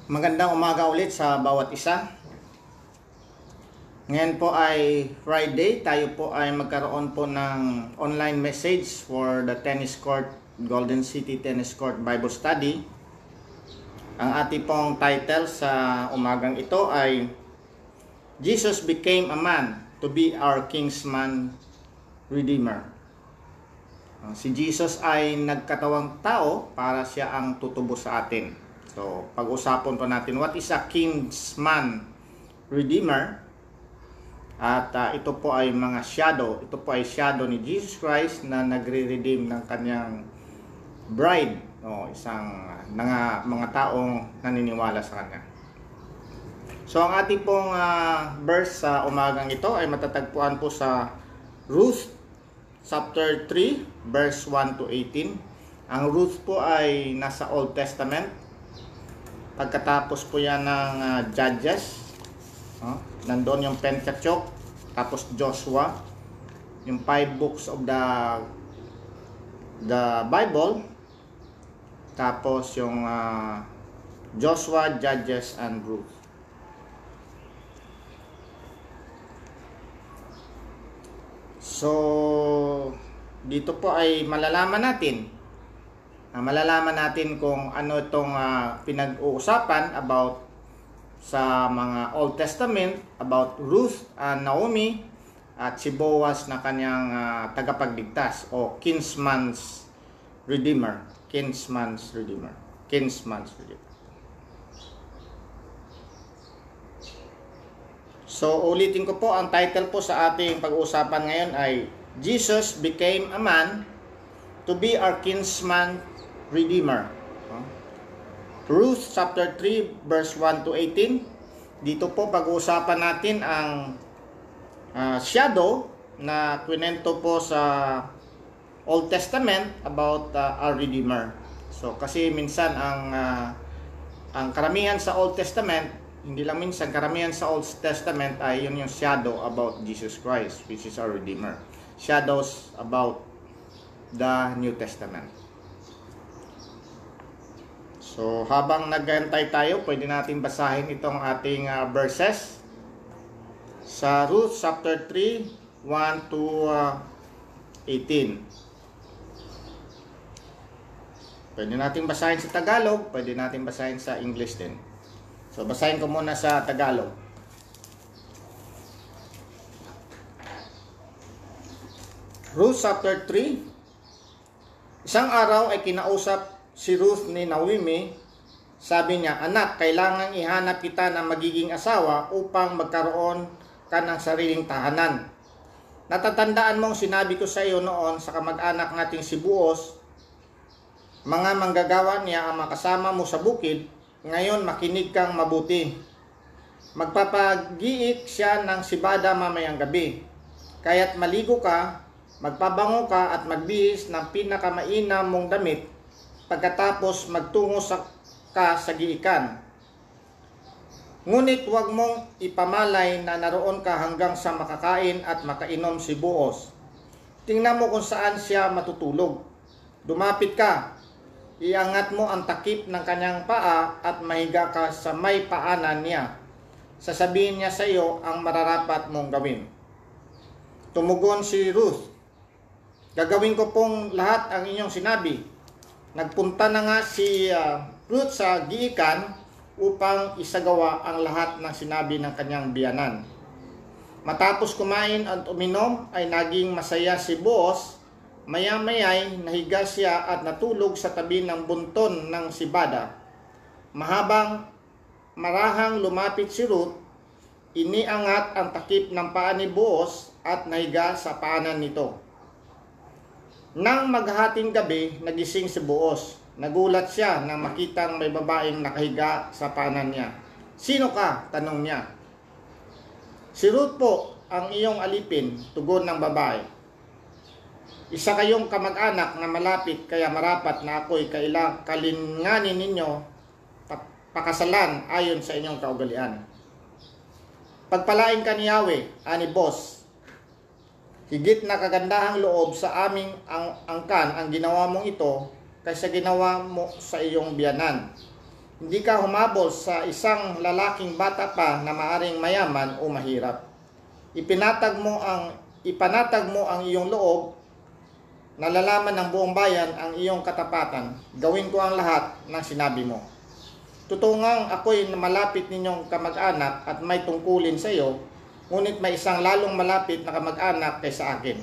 Magandang umaga ulit sa bawat isa. Ngayon po ay Friday. Tayo po ay magkaroon po ng online message for the tennis court, Golden City Tennis Court Bible Study. Ang ating pong title sa umagang ito ay Jesus became a man to be our kinsman redeemer. Si Jesus ay nagkatawang tao para siya ang tutubo sa atin. So, pag-usapan po natin what is a kinsman redeemer. At ito po ay mga shadow. Ito po ay shadow ni Jesus Christ na nagre-redeem ng kanyang bride, isang mga taong naniniwala sa kanya. So, ang ating pong verse sa umagang ito ay matatagpuan po sa Ruth chapter 3 verse 1 to 18. Ang Ruth po ay nasa Old Testament. Pagkatapos po yan ng Judges, nandoon yung Pentateuch, tapos Joshua, yung 5 books of the Bible, tapos yung Joshua, Judges, and Ruth. So, dito po ay malalaman natin kung ano itong pinag-uusapan about sa mga Old Testament, about Ruth and Naomi at si Boaz na kanyang tagapagligtas o kinsman's redeemer. So, ulitin ko po, ang title po sa ating pag-uusapan ngayon ay Jesus became a man to be our kinsman redeemer. Ruth chapter 3 verse 1 to 18. Dito po pag-uusapan natin ang shadow na kwento po sa Old Testament about our redeemer. So kasi minsan ang karamihan sa Old Testament, hindi lang minsan, karamihan sa Old Testament ay yun yung shadow about Jesus Christ, which is our redeemer. Shadows about the New Testament. So, habang nag-aantay tayo, pwede natin basahin itong ating verses sa Ruth chapter 3, 1 to 18. Pwede natin basahin sa Tagalog, pwede natin basahin sa English din. So, basahin ko muna sa Tagalog. Ruth chapter 3. Isang araw ay kinausap si Ruth ni Naomi. Sabi niya, "Anak, kailangang ihanap kita ng magiging asawa upang magkaroon ka ng sariling tahanan. Natatandaan mong sinabi ko sa iyo noon sa kamag-anak nating si Boaz, mga manggagawa niya ang makasama mo sa bukid. Ngayon makinig kang mabuti. Magpapag-iik siya ng sibada mamayang gabi. Kaya't maligo ka, magpabango ka at magbihis ng pinakamainam mong damit. Pagkatapos magtungo ka sa giikan. Ngunit huwag mong ipamalay na naroon ka hanggang sa makakain at makainom si Boaz. Tingnan mo kung saan siya matutulog. Dumapit ka, iangat mo ang takip ng kanyang paa at mahiga ka sa may paanan niya. Sasabihin niya sa iyo ang mararapat mong gawin." Tumugon si Ruth, "Gagawin ko pong lahat ang inyong sinabi." Nagpunta na nga si Ruth sa giikan upang isagawa ang lahat ng sinabi ng kanyang biyanan. Matapos kumain at uminom ay naging masaya si Boaz. Maya-maya'y nahiga siya at natulog sa tabi ng bunton ng sibada. Mahabang marahang lumapit si Ruth, iniangat ang takip ng paa ni Boaz at nahiga sa paanan nito. Nang maghahating gabi, nagising si Boaz. Nagulat siya nang makitang may babaeng nakahiga sa paanan niya. "Sino ka?" tanong niya. "Si Ruth po, ang iyong alipin," tugon ng babae. "Isa kayong kamag-anak na malapit, kaya marapat na ako'y kalinganin ninyo pakasalan ayon sa inyong kaugalian. Pagpalain ka ni Yahweh," ani Boaz. "Higit na kagandahang loob sa aming angkan ang ginawa mong ito kaysa ginawa mo sa iyong biyanan. Hindi ka humabol sa isang lalaking bata pa na maaring mayaman o mahirap. Ipanatag mo ang iyong loob, nalalaman ng buong bayan ang iyong katapatan. Gawin ko ang lahat ng sinabi mo. Totoo ngang ako'y malapit ninyong kamag-anak at may tungkulin sa iyo, ngunit may isang lalong malapit na kamag-anak kaysa akin.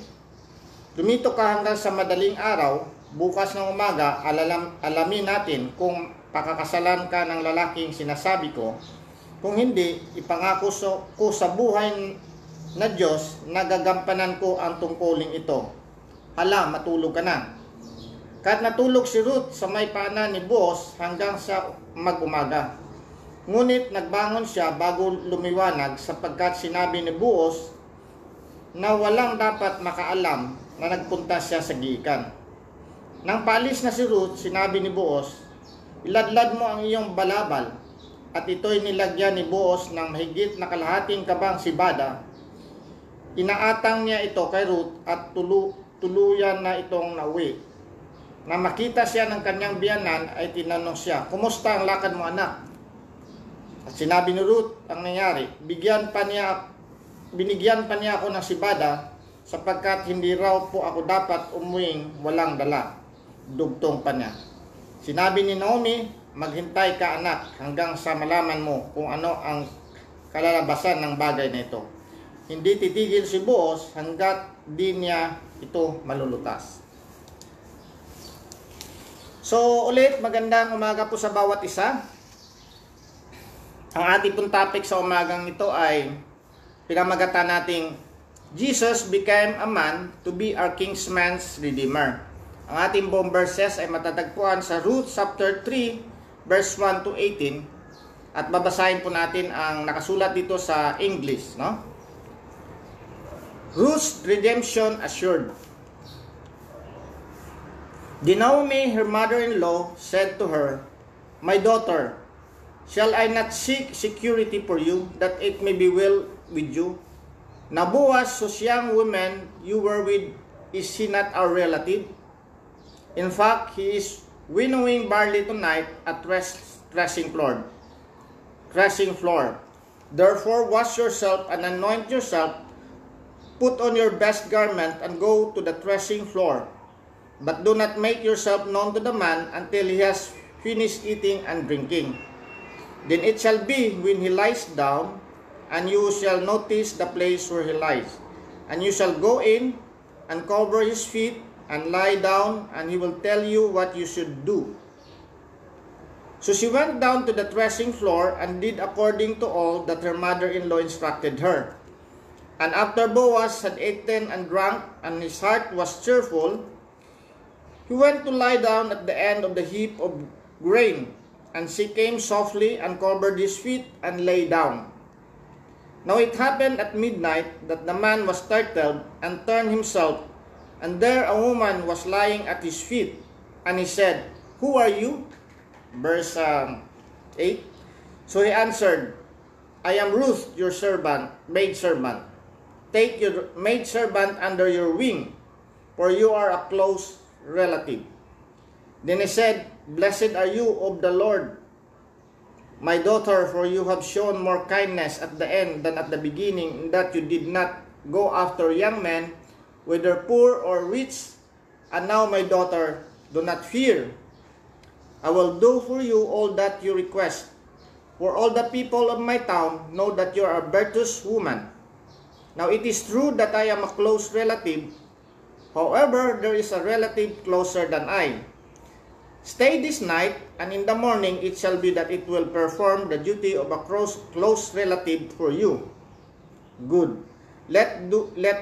Lumito ka hanggang sa madaling araw, bukas ng umaga, alamin natin kung pakakasalan ka ng lalaking sinasabi ko. Kung hindi, ipangako ko sa buhay na Diyos na gagampanan ko ang tungkulin ito. Hala, matulog ka na. Kahit natulog si Ruth sa may paanan ni Boaz hanggang sa mag-umaga. Ngunit nagbangon siya bago lumiwanag sapagkat sinabi ni Boaz na walang dapat makaalam na nagpunta siya sa giikan. Nang paalis na si Ruth, sinabi ni Boaz, iladlad mo ang iyong balabal, at ito'y nilagyan ni Boaz ng mahigit na kalahating kabang sibada. Inaatang niya ito kay Ruth at tuluyan na itong nauwi. Na makita siya ng kanyang biyanan ay tinanong siya, kumusta ang lakad mo, anak? At sinabi ni Ruth ang nangyari, binigyan pa niya ako ng sibada sapagkat hindi raw po ako dapat umuwing walang dala. Dugtong pa niya. Sinabi ni Naomi, maghintay ka anak hanggang sa malaman mo kung ano ang kalalabasan ng bagay na ito. Hindi titigil si Boaz hanggat di niya ito malulutas. So ulit, magandang umaga po sa bawat isa. Ang ating pong topic sa umagang ito ay pinamagatan nating Jesus became a man to be our kinsman's redeemer. Ang ating buong verses ay matatagpuan sa Ruth chapter 3 verse 1 to 18 at babasahin po natin ang nakasulat dito sa English, no? Ruth's redemption assured. Naomi, her mother-in-law, said to her, "My daughter, shall I not seek security for you, that it may be well with you? Boaz, whose young woman you were with, is he not our relative? In fact, he is winnowing barley tonight at threshing floor. Therefore, wash yourself and anoint yourself, put on your best garment and go to the threshing floor. But do not make yourself known to the man until he has finished eating and drinking. Then it shall be when he lies down, and you shall notice the place where he lies. And you shall go in and cover his feet and lie down, and he will tell you what you should do." So she went down to the threshing floor and did according to all that her mother-in-law instructed her. And after Boaz had eaten and drank, and his heart was cheerful, he went to lie down at the end of the heap of grain. And she came softly and covered his feet and lay down. Now it happened at midnight that the man was startled and turned himself, and there a woman was lying at his feet. And he said, "Who are you?" Verse 8. So he answered, "I am Ruth, your maidservant. Take your maidservant under your wing, for you are a close relative." Then he said, "Blessed are you of the Lord, my daughter, for you have shown more kindness at the end than at the beginning, in that you did not go after young men, whether poor or rich. And now, my daughter, do not fear. I will do for you all that you request, for all the people of my town know that you are a virtuous woman. Now it is true that I am a close relative. However, there is a relative closer than I. Stay this night, and in the morning it shall be that it will perform the duty of a close relative for you. Good. Let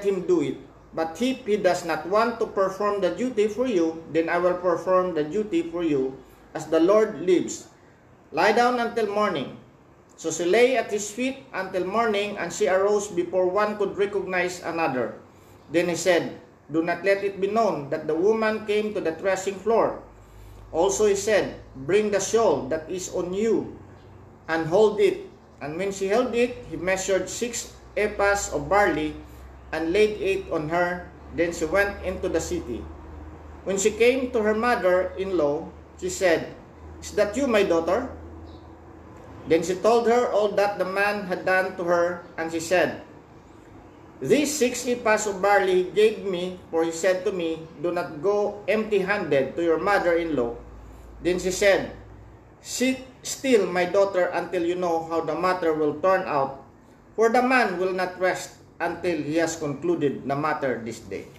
him do it. But if he does not want to perform the duty for you, then I will perform the duty for you, as the Lord lives. Lie down until morning." So she lay at his feet until morning, and she arose before one could recognize another. Then he said, "Do not let it be known that the woman came to the threshing floor." Also he said, "Bring the shawl that is on you, and hold it." And when she held it, he measured 6 ephahs of barley, and laid it on her. Then she went into the city. When she came to her mother-in-law, she said, "Is that you, my daughter?" Then she told her all that the man had done to her, and she said, "These 6 ephahs of barley he gave me, for he said to me, 'Do not go empty-handed to your mother-in-law.' Then she said, 'Sit still, my daughter, until you know how the matter will turn out, for the man will not rest until he has concluded the matter this day.'"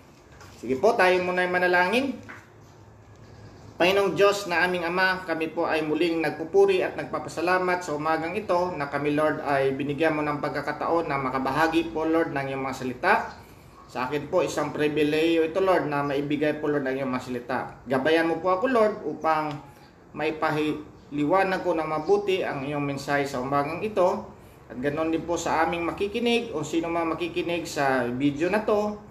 Sige po, tayo muna ay manalangin. Panginoong Diyos na aming Ama, kami po ay muling nagpupuri at nagpapasalamat sa umagang ito na kami, Lord, ay binigyan mo ng pagkakataon na makabahagi po, Lord, ng iyong mga salita. Sa akin po, isang pribileyo ito, Lord, na maibigay po, Lord, ng iyong mga salita. Gabayan mo po ako, Lord, upang maipahiliwanag ko ng mabuti ang iyong mensahe sa umagang ito. At ganoon din po sa aming makikinig o sino man makikinig sa video na to,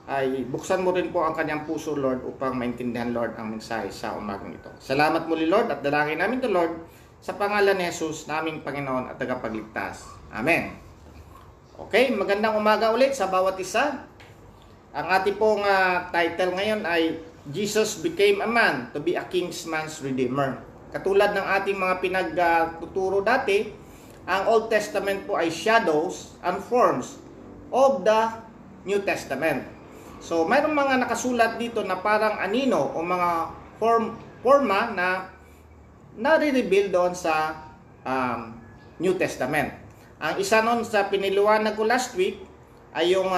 ay buksan mo rin po ang kanyang puso, Lord, upang maintindihan, Lord, ang mensahe sa umagang ito. Salamat muli, Lord, at dalangin namin to, Lord, sa pangalan ni Jesus, naming Panginoon at tagapagligtas. Amen. Okay, magandang umaga ulit sa bawat isa. Ang ating pong title ngayon ay Jesus Became a Man to be a Kinsman's Redeemer. Katulad ng ating mga pinagtuturo dati, ang Old Testament po ay shadows and forms of the New Testament. So, mayroong mga nakasulat dito na parang anino o mga forma na nare-reveal doon sa New Testament. Ang isa nun sa piniliwanag ko last week ay yung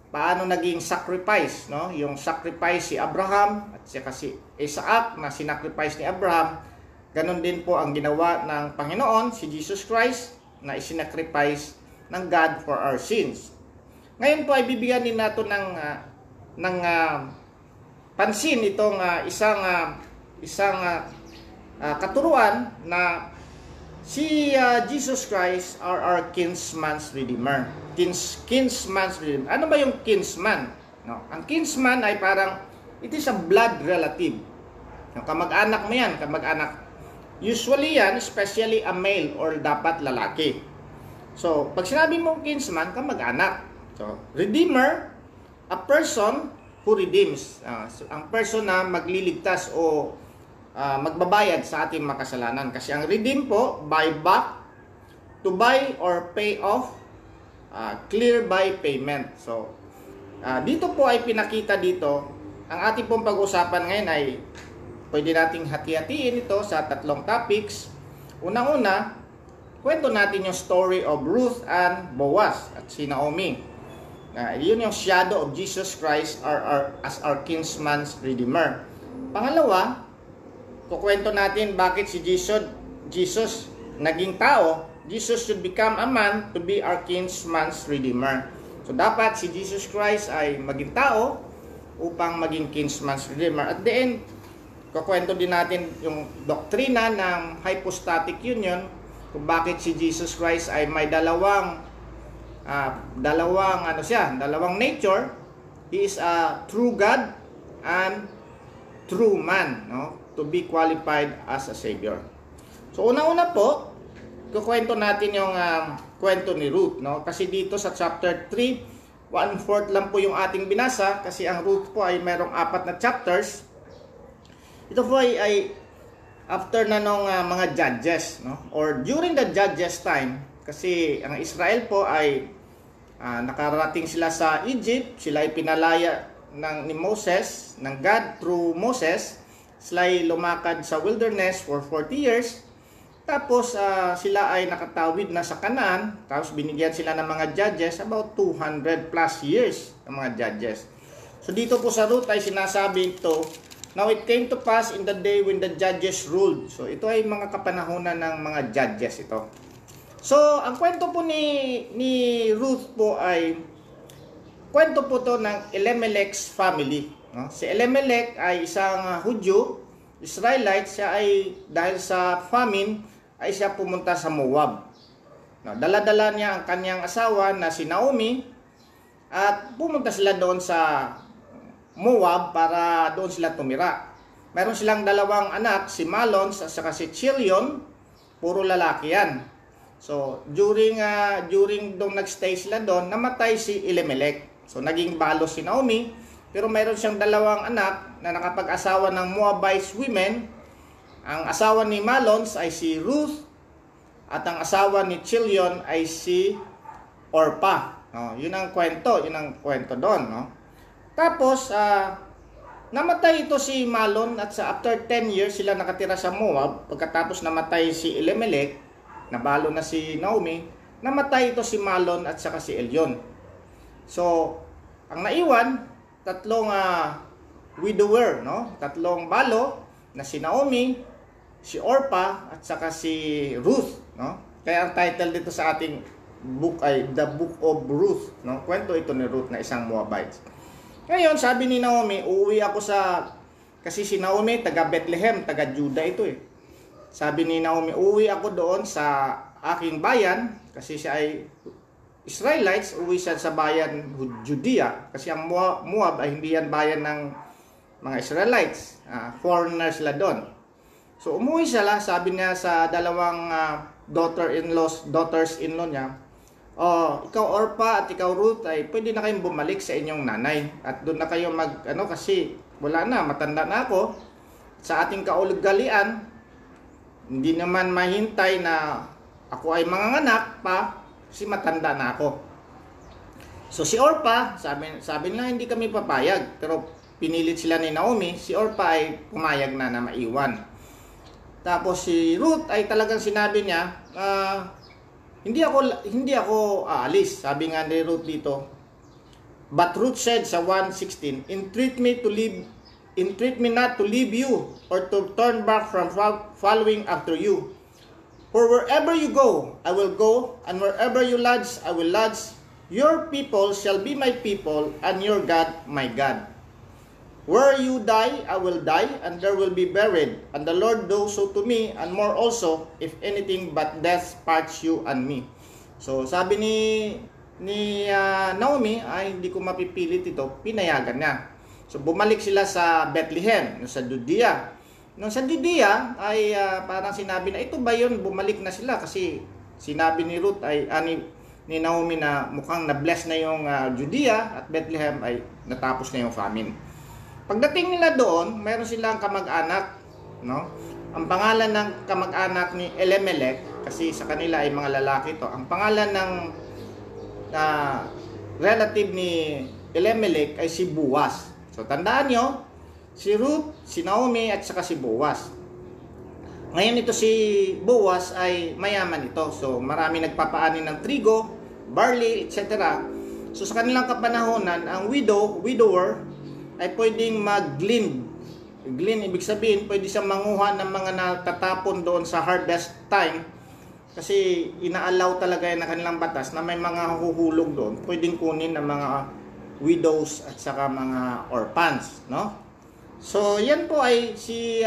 paano naging sacrifice, no? Yung sacrifice si Abraham at saka si Isaac na sinacrifice ni Abraham. Ganon din po ang ginawa ng Panginoon, si Jesus Christ, na isinacrifice ng God for our sins. Ngayon po ay bibigyan din natin ng pansin itong isang katuruan na si Jesus Christ are our kinsman's redeemer. Kinsman's redeemer. Ano ba yung kinsman? No? Ang kinsman ay parang it is a blood relative. Yung kamag-anak mo yan, kamag-anak. Usually yan, especially a male or dapat lalaki. So, pag sinabi mong kinsman, kamag-anak. So, redeemer, a person who redeems. Ang person na magliligtas o magbabayad sa ating makasalanan. Kasi ang redeem po, buy back, to buy or pay off, clear by payment. So, dito po ay pinakita dito, ang ating pong pag-usapan ngayon ay pwede nating hati-hatiin ito sa 3 topics. Unang-una, kwento natin yung story of Ruth and Boaz at si Naomi. Yun yung shadow of Jesus Christ as our kinsman's redeemer. Pangalawa, kukwento natin bakit si Jesus naging tao. Jesus should become a man to be our kinsman's redeemer. So dapat si Jesus Christ ay maging tao upang maging kinsman's redeemer. At the end, kukwento din natin yung doktrina ng hypostatic union, kung bakit si Jesus Christ ay may dalawang nature. He is a true God and true man, no? To be qualified as a Savior. So una-una po, kukwento natin yung kwento ni Ruth, no? Kasi dito sa chapter 3, 1/4 lang po yung ating binasa kasi ang Ruth po ay merong 4 na chapters. Ito po ay after na nung mga judges, no? Or during the judges time, kasi ang Israel po ay nakarating sila sa Egypt, sila ay pinalaya ni Moses, ng God through Moses. Sila ay lumakad sa wilderness for 40 years. Tapos sila ay nakatawid na sa Canaan. Tapos binigyan sila ng mga judges, about 200 plus years ng mga judges. So dito po sa Ruth ay sinasabi ito, "Now it came to pass in the day when the judges ruled." So ito ay mga kapanahunan ng mga judges ito. So ang kwento po ni Ruth po ay kwento po to ng Elimelech's family. No? Si Elimelech ay isang Hudyo, Israelite. Siya ay dahil sa famine ay siya pumunta sa Moab. No, dala-dala niya ang kanyang asawa na si Naomi at pumunta sila doon sa Moab para doon sila tumira. Meron silang 2 anak, si Malon at saka si Chilion, puro lalaki yan. So during dong nagstay sila doon, namatay si Elimelech. So naging balo si Naomi, pero mayroon siyang 2 anak na nakapag-asawa ng Moabite women. Ang asawa ni Malon ay si Ruth At ang asawa ni Chilion ay si Orpah. No, yun ang kwento doon, no. Tapos namatay ito si Malon at after 10 years sila nakatira sa Moab. Pagkatapos namatay si Elimelech, nabalo na si Naomi, namatay ito si Malon at saka si Elyon. So, ang naiwan, tatlong widower, no? Tatlong balo na si Naomi, si Orpah at saka si Ruth, no? Kaya ang title dito sa ating book ay The Book of Ruth, no? Kwento ito ni Ruth na isang Moabite. Ngayon, sabi ni Naomi, uuwi ako kasi si Naomi taga Bethlehem, taga Judah ito eh. Sabi ni Naomi, uuwi ako doon sa aking bayan kasi siya ay Israelites, uwi siya sa bayan Judea kasi ang Moab ay hindi yan bayan ng mga Israelites, foreigners sila doon. So umuwi sila, sabi niya sa dalawang daughters-in-law niya, ikaw Orpah at ikaw Ruth ay pwede na kayong bumalik sa inyong nanay at doon na kayo kasi wala na, matanda na ako. Sa ating kaugalian, hindi naman mahintay na ako ay manganganak pa kasi matanda na ako. So si Orpah, sabi na hindi kami papayag, pero pinilit sila ni Naomi, si Orpah ay pumayag na maiwan. Tapos si Ruth ay talagang sinabi niya, hindi ako aalis. Sabi nga ni Ruth dito, but Ruth said sa 1:16, entreat me not to leave you or to turn back from following after you. For wherever you go, I will go, and wherever you lodge, I will lodge. Your people shall be my people, and your God my God. Where you die, I will die, and there will be buried. And the Lord do so to me, and more also, if anything but death parts you and me. So, sabi ni Naomi, ay hindi ko mapipilit ito, pinayagan niya. So, bumalik sila sa Bethlehem, sa Judea. Nung sa Judea, ay parang sinabi na, ito ba yun? Bumalik na sila kasi sinabi ni Ruth, ni Naomi na mukhang na-bless na yung Judea at Bethlehem ay natapos na yung famine. Pagdating nila doon, mayroon silang kamag-anak, no? Ang pangalan ng kamag-anak ni Elimelech, kasi sa kanila ay mga lalaki to. Ang pangalan ng relative ni Elimelech ay si Boaz. So tandaan nyo, si Ruth, si Naomi at saka si Boaz. Ngayon ito si Boaz ay mayaman ito. So marami nagpapaani ng trigo, barley, etc. So sa kanilang kapanahonan, ang widower ay pwedeng mag-glean. Glean, ibig sabihin, pwede siyang manguha ng mga natatapon doon sa harvest time. Kasi inaalaw talaga yan na kanilang batas na may mga huhulog doon. Pwedeng kunin ng mga widows at saka mga orphans, no? So, yan po ay si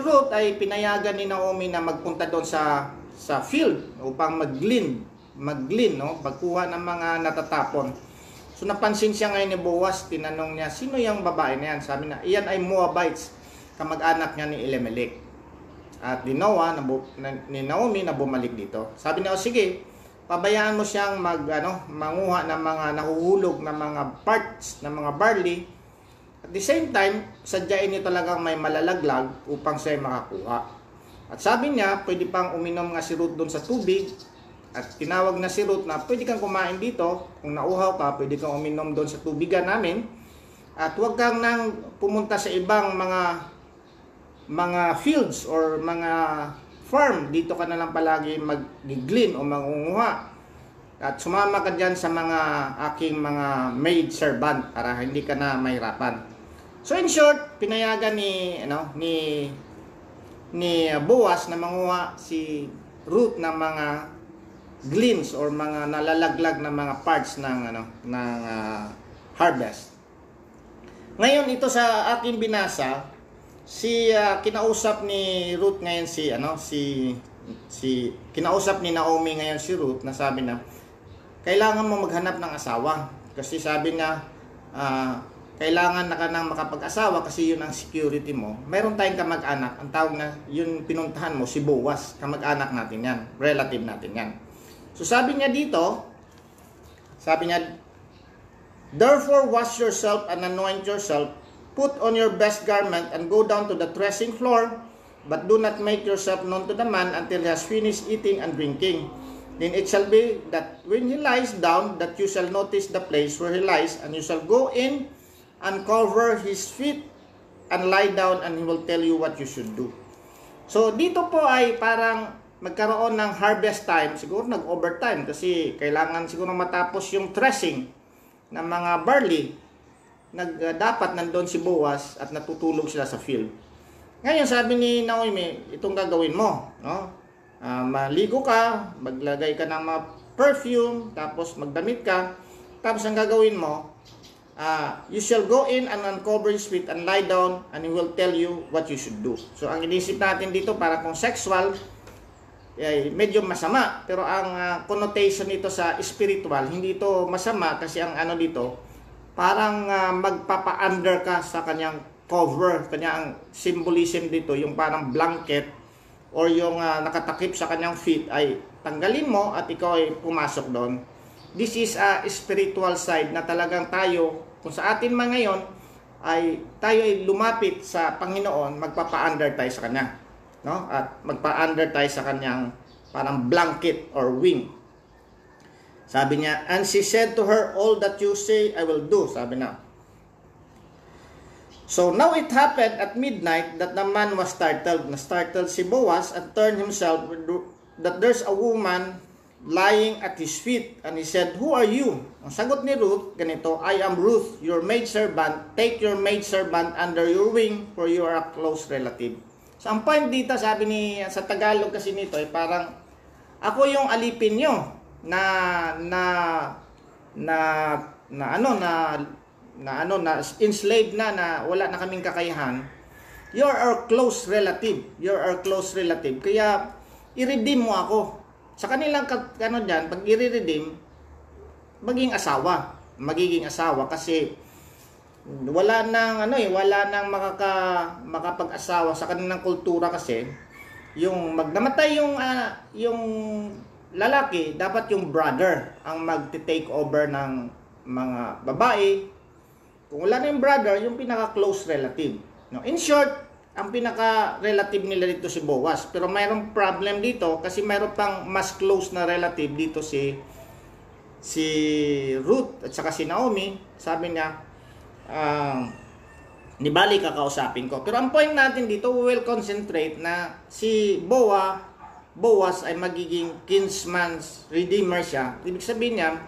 Ruth ay pinayagan ni Naomi na magpunta doon sa field upang mag-glean, no? Pagkuha ng mga natatapon. So napansin siya ngayon ni Boaz, tinanong niya, sino yung babae na yan? Sabi na, iyan ay Moabites, kamag-anak niya ni Elimelech. At ni Naomi na bumalik dito. Sabi niya, sige, pabayaan mo siyang manguha ng mga nahuhulog na mga parts ng mga barley. At the same time, sadyain niyo talagang may malalaglag upang siya makakuha. At sabi niya, pwede pang uminom nga si Ruth doon sa tubig. At tinawag na si Ruth na pwede kang kumain dito, kung nauhaw ka, pwede kang uminom doon sa tubigan namin. At huwag kang nang pumunta sa ibang mga fields or mga farm. Dito ka na lang palagi mag-glean o mangunguha. At sumama ka dyan sa mga aking mga maid servant para hindi ka na mahirapan. So in short, pinayagan ni Boaz na manguha si Ruth ng mga gleans or mga nalalaglag na mga parts ng harvest. Ngayon ito sa aking binasa, kinausap ni Ruth ngayon kinausap ni Naomi ngayon si Ruth na sabi na kailangan mo maghanap ng asawa kasi sabi niya kailangan na ka nang makapag-asawa kasi yun ang security mo. Mayroon tayong kamag-anak, ang tawag na yun pinuntahan mo si Boaz, kamag-anak natin yan, relative natin yan. So sabi niya dito, therefore wash yourself and anoint yourself, put on your best garment and go down to the threshing floor. but do not make yourself known to the man until he has finished eating and drinking. Then it shall be that when he lies down, that you shall notice the place where he lies, and you shall go in, uncover his feet, and lie down, and he will tell you what you should do. So dito po ay parang magkaroon ng harvest time, siguro nag-overtime kasi kailangan siguro matapos yung threshing ng mga barley. Dapat nandoon si Boaz at natutulog sila sa field. Ngayon sabi ni Naomi, itong gagawin mo, no? Maligo ka, maglagay ka ng mga perfume, tapos magdamit ka, tapos ang gagawin mo, you shall go in and uncover his feet and lie down, and he will tell you what you should do. So ang inisip natin dito para kung sexual, medyo masama, pero ang connotation nito sa spiritual, hindi ito masama kasi ang ano dito, parang magpapa-under ka sa kanyang cover, kanyang symbolism dito, yung parang blanket or yung nakatakip sa kanyang feet ay tanggalin mo at ikaw ay pumasok doon. This is a spiritual side na talagang tayo, kung sa atin man ngayon, ay tayo ay lumapit sa Panginoon, magpapa-under tayo sa Kanya. No? At magpa-under tayo sa kanyang parang blanket or wing. Sabi niya, and she said to her, all that you say I will do. Sabi na. So now it happened at midnight that the man was startled. Na-startled si Boaz and turned himself that there's a woman lying at his feet. And he said, who are you? Ang sagot ni Ruth, ganito, I am Ruth, your maidservant. Take your maidservant under your wing, for you are a close relative. So, ang point dito, sabi ni, sa Tagalog kasi nito, ay parang, ako yung alipin nyo, na enslaved na wala na kaming kakayahan. You're our close relative. You're our close relative. Kaya, i-redeem mo ako. Sa kanilang, dyan, pag i-redeem, magiging asawa. Kasi, wala nang makapag-asawa sa kanilang kultura kasi yung magnamatay yung lalaki, dapat yung brother ang magte-take over ng mga babae. Kung wala na yung brother, yung pinaka-close relative. No, in short, ang pinaka-relative nila dito si Boaz. Pero mayroong problem dito kasi mayroon pang mas close na relative dito si Ruth at saka si Naomi. Sabi niya, nibali kakausapin ko. Pero ang point natin dito, we will concentrate na si Boaz ay magiging kinsman's redeemer siya. Ibig sabihin niya,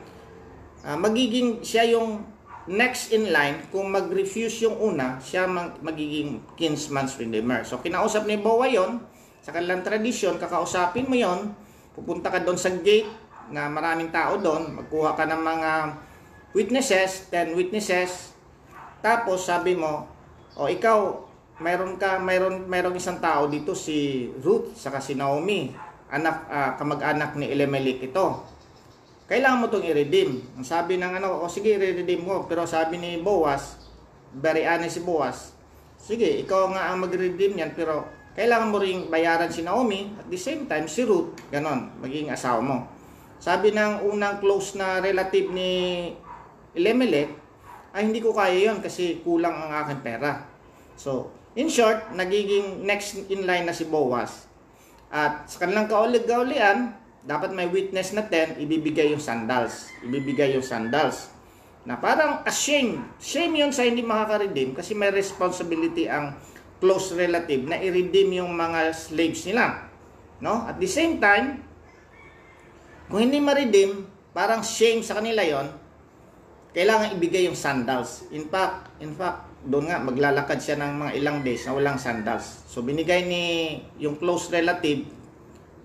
magiging siya yung next in line. Kung mag-refuse yung una, siya magiging kinsman's redeemer. So kinausap ni Boaz yon, sa kanilang tradisyon, kakausapin mo yon, pupunta ka doon sa gate na maraming tao doon, magkuha ka ng mga witnesses, 10 witnesses. Tapos sabi mo, ikaw, mayroong isang tao dito, si Ruth saka si Naomi, kamag-anak ni Elimelech ito. Kailangan mo itong i-redeem. Ang sabi ng sige, i-redeem mo. Pero sabi ni Boaz, very honest si Boaz, sige, ikaw nga ang mag-redeem yan, pero kailangan mo ring bayaran si Naomi, at the same time si Ruth, ganon, magiging asawa mo. Sabi ng unang close na relative ni Elimelech, ay hindi ko kaya yon kasi kulang ang aking pera. So, in short, nagiging next in line na si Boaz. At sa kanilang kaulig-gaulian, dapat may witness na 10, ibibigay yung sandals. Na parang shame. Shame yun sa hindi makaka-redeem kasi may responsibility ang close relative na i-redeem yung mga slaves nila. No? At the same time, kung hindi ma-redeem, parang shame sa kanila yon, kailangan ibigay yung sandals. In fact, doon nga, maglalakad siya ng mga ilang days na walang sandals. So, binigay ni yung close relative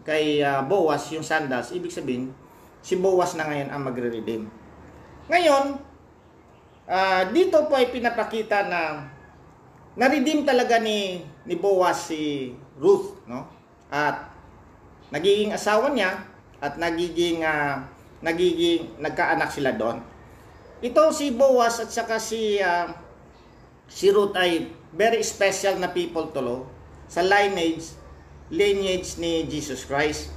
kay Boaz yung sandals. Ibig sabihin, si Boaz na ngayon ang magre-redeem. Ngayon, dito po ay pinapakita na na-redeem talaga ni Boaz si Ruth. No? At nagiging asawa niya at nagkaanak sila doon. Ito si Boaz at saka si Ruth ay very special na people to sa lineage ni Jesus Christ.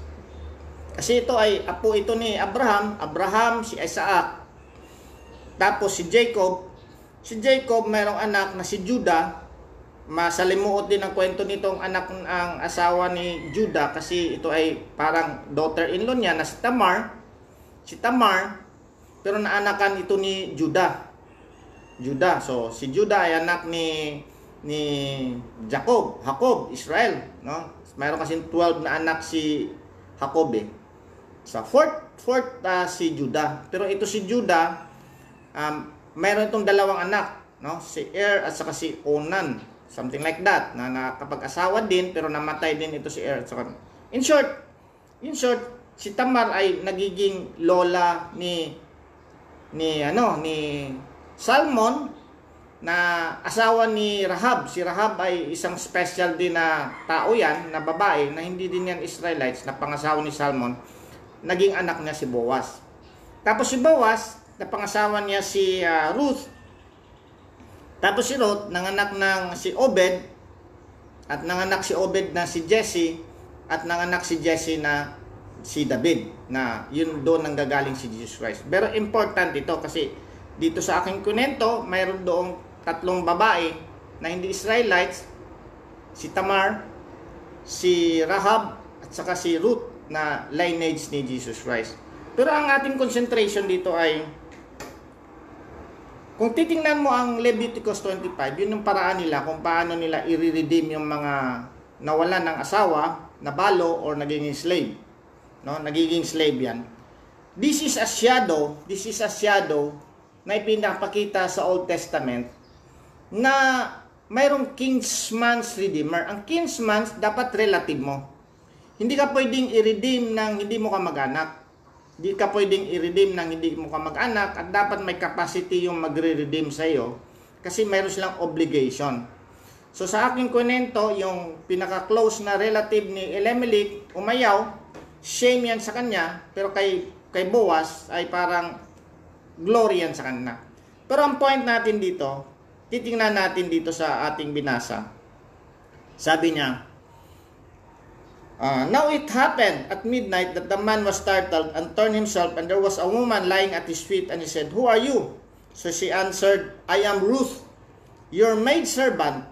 Kasi ito ay apo ito ni Abraham, si Isaac, tapos si Jacob. Si Jacob mayroong anak na si Judah, masalimuot din ang kwento nitong ang asawa ni Judah kasi ito ay parang daughter-in-law niya na si Tamar. Si Tamar, pero naanakan ito ni Judah. So si Judah ay anak ni Jacob, Israel, no? Mayroon kasi 12 na anak si Jacob eh. Sa fourth si Judah. Pero ito si Judah, mayroon itong dalawang anak, no? Si at saka si Onan, something like that, na nakapag-asawa din pero namatay din ito si at saka. In short, si Tamar ay nagiging lola ni Salmon, na asawa ni Rahab. Si Rahab ay isang special din na tao yan, na babae, na hindi din yan Israelites, na pangasawa ni Salmon. Naging anak niya si Boaz. Tapos si Boaz, na pangasawa niya si Ruth. Tapos si Ruth, nanganak ng si Obed, at nanganak si Obed na si Jesse, at nanganak si Jesse na si David, na yun doon ang gagaling si Jesus Christ. Pero important ito kasi dito sa aking kunento, mayroon doong 3 babae na hindi Israelites, si Tamar, si Rahab, at saka si Ruth, na lineage ni Jesus Christ. Pero ang ating concentration dito ay, kung titingnan mo ang Leviticus 25, yun yung paraan nila kung paano nila i-redeem yung mga nawalan ng asawa, nabalo, or nagiging slave. No? Nagiging slave yan. This is a shadow na ipinapakita sa Old Testament na mayroong kinsman's redeemer. Ang kinsman's dapat relative mo. Hindi ka pwedeng i-redeem ng hindi mo kamag-anak. Hindi ka pwedeng i-redeem ng hindi mo kamag-anak, at dapat may capacity yung magre-redeem sa iyo kasi mayroon silang obligation. So sa aking kunento, yung pinaka-close na relative ni Elimelech, umayaw, shame yan sa kanya, pero kay Boaz ay parang glory yan sa kanya. Pero ang point natin dito, titingnan natin dito sa ating binasa. Sabi niya, now it happened at midnight that the man was startled and turned himself, and there was a woman lying at his feet, and he said, "Who are you?" So she answered, "I am Ruth, your maidservant.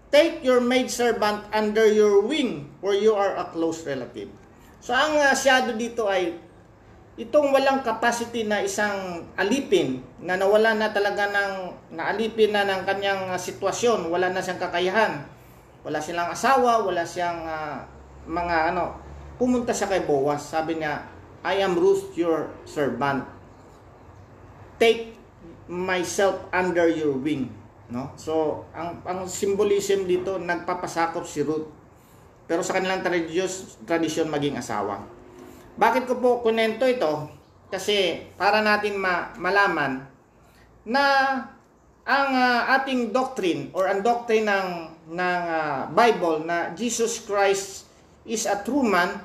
Take your maidservant under your wing, for you are a close relative." So ang shadow dito ay itong walang capacity na isang alipin, na nawala na talaga naalipin na ng kanyang sitwasyon, wala na siyang kakayahan, wala silang asawa, wala siyang pumunta siya kay Boaz. Sabi niya, "I am Ruth, your servant. Take myself under your wing." No? So ang symbolism dito, nagpapasakop si Ruth, pero sa kanilang tradisyon maging asawa. Bakit ko po kunento ito? Kasi para natin malaman na ang ating doctrine, or ang doctrine ng Bible, na Jesus Christ is a true man,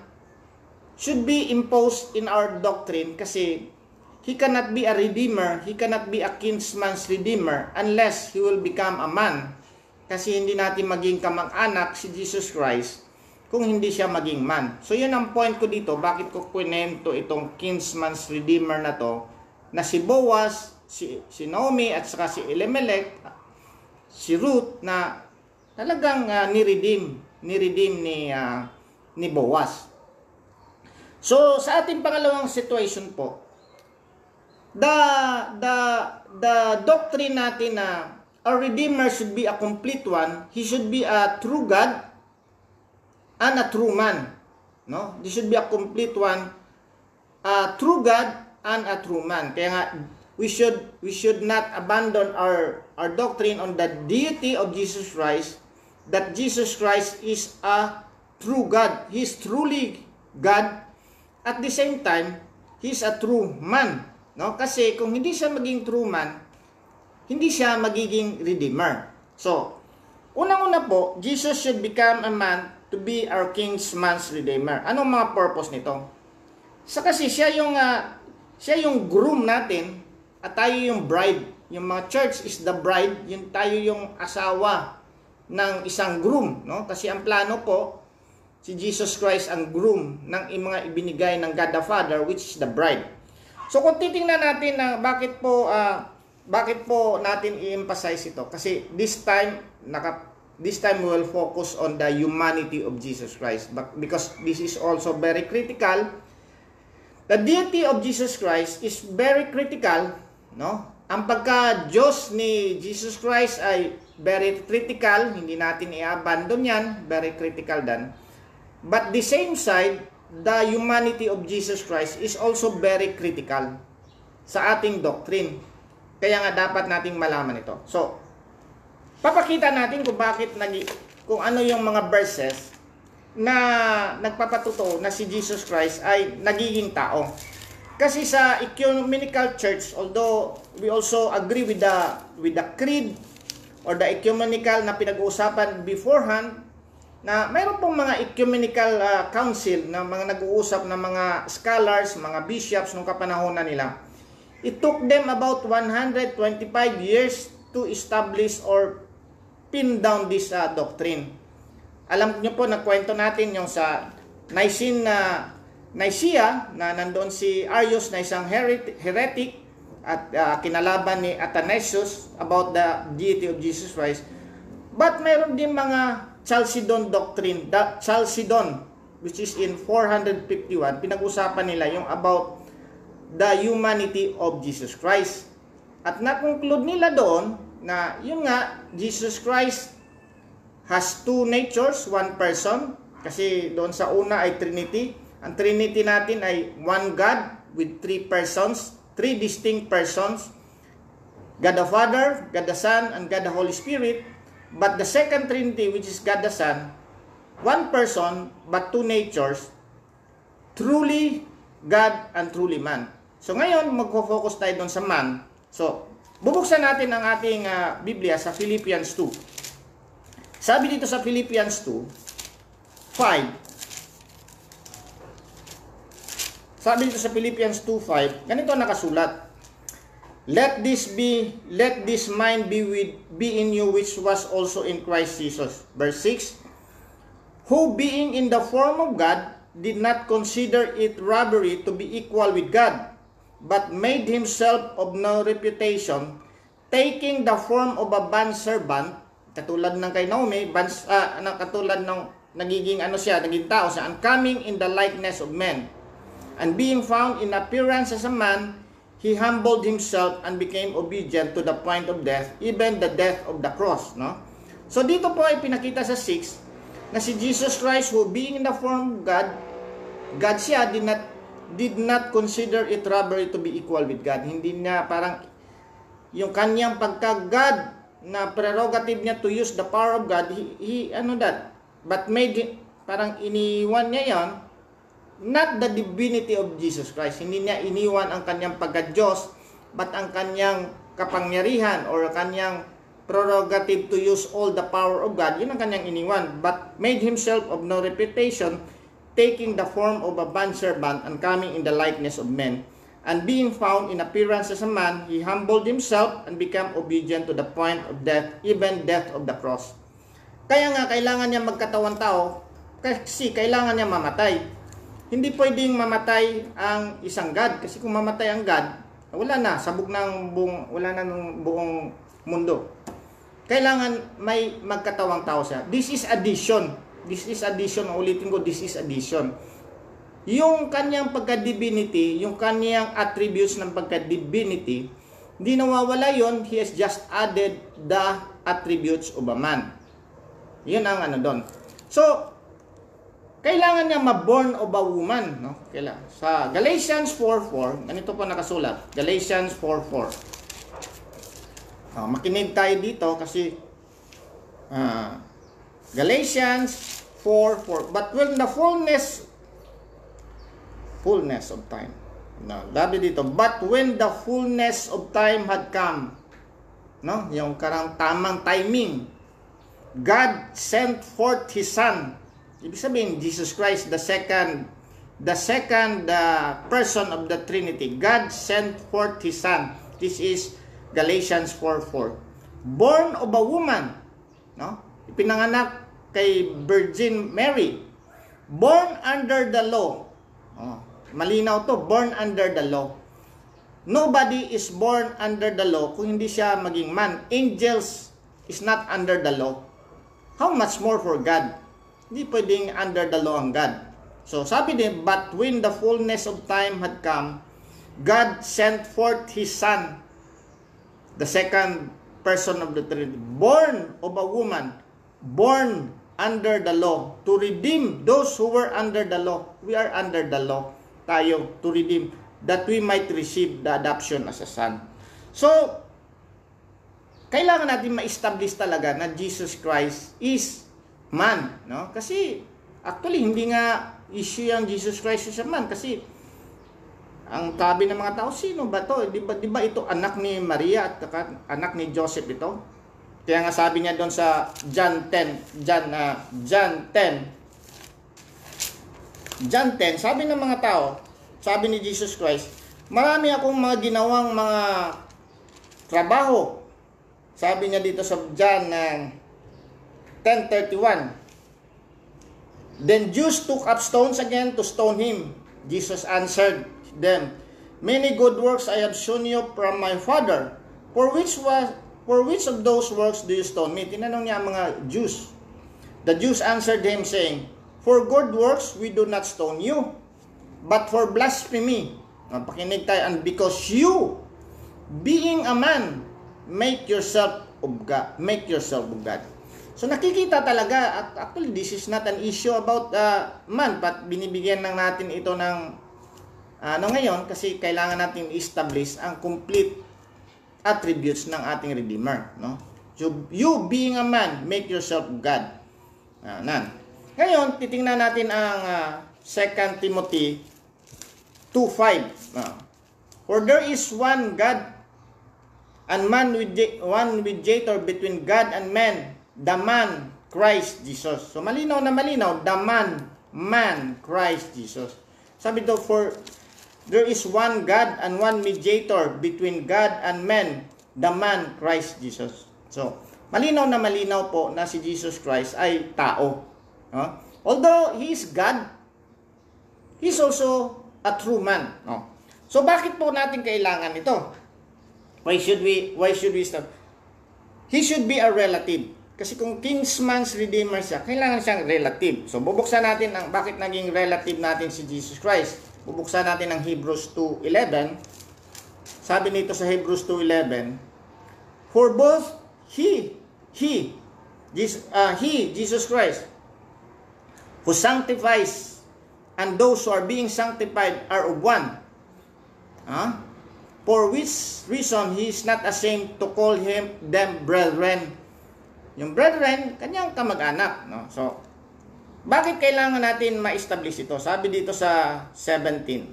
should be imposed in our doctrine, kasi He cannot be a redeemer, He cannot be a kinsman's redeemer unless He will become a man. Kasi hindi natin maging kamag-anak si Jesus Christ kung hindi siya maging man. So yun ang point ko dito, bakit ko kunento itong kinsman's redeemer na to, na si Boaz, si Naomi, at saka si Elimelech, si Ruth, na talagang ni-redeem ni Boaz. So sa ating pangalawang situation po, the doctrine natin na a redeemer should be a complete one, he should be a true God and a true man. No? This should be a complete one, a true God and a true man. Kaya nga, we should not abandon our doctrine on the deity of Jesus Christ, that Jesus Christ is a true God. He is truly God. At the same time, He is a true man. No? Kasi kung hindi siya maging true man, hindi siya magiging redeemer. So, unang-una po, Jesus should become a man to be our kinsman's redeemer. Anong mga purpose nito? Kasi siya yung groom natin, at tayo yung bride. Yung mga church is the bride, tayo yung asawa ng isang groom, no? Kasi ang plano po, si Jesus Christ ang groom ng mga ibinigay ng God the Father, which is the bride. So kung titingnan natin na bakit po natin i-emphasize ito, kasi this time this time we will focus on the humanity of Jesus Christ. But because this is also very critical, the deity of Jesus Christ is very critical, no? Ang pagka-Diyos ni Jesus Christ ay very critical, hindi natin i-abandon yan, very critical dan. But the same side, the humanity of Jesus Christ is also very critical sa ating doctrine. Kaya nga dapat nating malaman ito. So, papakita natin kung bakit kung ano yung mga verses na nagpapatuto na si Jesus Christ ay nagiging tao. Kasi sa ecumenical church, although we also agree with the creed or the ecumenical na pinag-uusapan beforehand, na mayroon pong mga ecumenical council na mga nag-uusap na mga scholars, mga bishops nung kapanahonan nila. It took them about 125 years to establish or pin down this doctrine. Alam niyo po, nagkwento natin yung sa Nicaea na nandoon si Arius na isang heretic at kinalaban ni Athanasius about the deity of Jesus Christ. But mayroon din mga Chalcedon doctrine, Chalcedon, which is in 451, pinag-usapan nila yung about the humanity of Jesus Christ. At na-conclude nila doon na yun nga, Jesus Christ has two natures, one person, kasi doon sa una ay Trinity. Ang Trinity natin ay one God with three persons, three distinct persons. God the Father, God the Son, and God the Holy Spirit. But the second Trinity, which is God the Son, one person but two natures, truly God and truly man. So ngayon, magfo-focus tayo doon sa man. So, bubuksan natin ang ating Biblia sa Philippians 2. Sabi dito sa Philippians 2:5. Sabi dito sa Philippians 2:5, ganito nakasulat. Let this mind be in you which was also in Christ Jesus. Verse 6, who being in the form of God did not consider it robbery to be equal with God, but made himself of no reputation, taking the form of a bondservant, katulad ng kay Naomi, katulad ng naging tao siya, and coming in the likeness of men. And being found in appearance as a man, he humbled himself and became obedient to the point of death, even the death of the cross. No? So dito po ay pinakita sa 6 na si Jesus Christ, who being in the form of God siya, did not consider it robbery to be equal with God. Hindi niya parang yung kanyang pagka-God na prerogative niya to use the power of God, but parang iniwan niya yan. Not the divinity of Jesus Christ. Hindi niya iniwan ang kanyang pagka-Diyos, but ang kanyang kapangyarihan or kanyang prerogative to use all the power of God. Yun ang kanyang iniwan. But made himself of no reputation, taking the form of a bondservant and coming in the likeness of men. And being found in appearance as a man, he humbled himself and became obedient to the point of death, even death of the cross. Kaya nga, kailangan niya magkatawan tao kasi kailangan niya mamatay. Hindi pwedeng mamatay ang isang God. Kasi kung mamatay ang God, wala na. Sabog ng buong mundo. Kailangan may magkatawang tao siya. This is addition. This is addition. Ulitin ko, this is addition. Yung kanyang pagka-divinity, yung kanyang attributes ng pagka-divinity, hindi nawawala yon. He has just added the attributes of a man. Yun ang doon. So, kailangan niya ma-born of a woman, no? Kailangan. Sa Galatians 4:4, ganito po nakasulat. Galatians 4:4. Makinig tayo dito kasi Galatians 4:4. But when the fullness of time. No, sabi dito, but when the fullness of time had come, no? Yung karang tamang timing, God sent forth His Son. Ibig sabihin, Jesus Christ, the second person of the Trinity. God sent forth His Son. This is Galatians 4:4. Born of a woman, no? Ipinanganak kay Virgin Mary. Born under the law. Malinaw to, born under the law. Nobody is born under the law kung hindi siya maging man. Angels is not under the law. how much more for God? Hindi pwedeng under the law ang God. So sabi din, but when the fullness of time had come, God sent forth His Son, the second person of the Trinity, born of a woman, born under the law, to redeem those who were under the law. We are under the law, tayo, to redeem, that we might receive the adoption as a son. So, kailangan natin ma-establish talaga na Jesus Christ is man, no? Kasi, actually, hindi nga issue yung Jesus Christ is a man, kasi ang tabi ng mga tao, sino ba to? Di ba ito anak ni Maria at anak ni Joseph ito? Kaya nga sabi niya doon sa John 10, sabi ng mga tao, sabi ni Jesus Christ, marami akong mga ginawang mga trabaho. Sabi niya dito sa John 10:31. Then Jews took up stones again to stone him. Jesus answered them, many good works I have shown you from my Father. For which of those works do you stone me? Tinanong niya ang mga Jews. The Jews answered him saying, for good works we do not stone you, but for blasphemy. Pakinig tayo, and because you, being a man, make yourself of God. So nakikita talaga, at actually this is not an issue about man, but binibigyan lang natin ito ng ngayon kasi kailangan natin establish ang complete attributes ng ating Redeemer, no? So, you being a man, make yourself God. Ngayon, titingnan natin ang 2 Timothy 2:5. For there is one God and one mediator between God and man, the man Christ Jesus. So malinaw na malinaw, the man Christ Jesus. Sabi daw, for there is one God and one mediator between God and men, the man Christ Jesus. So, malinaw na malinaw po na si Jesus Christ ay tao. Although He is God, He is also a true man. So, bakit po natin kailangan ito? Why should we stop? He should be a relative. Kasi kung kinsman's redeemer siya, kailangan siyang relative. So, bubuksan natin ang bakit naging relative natin si Jesus Christ. Bubuksan natin ang Hebrews 2:11. Sabi nito sa Hebrews 2:11, for both Jesus Christ, who sanctifies, and those who are being sanctified are of one. For which reason He is not ashamed to call them brethren. Yung brethren, kanyang kamag-anak, no? So, bakit kailangan natin ma-establish ito? Sabi dito sa 17.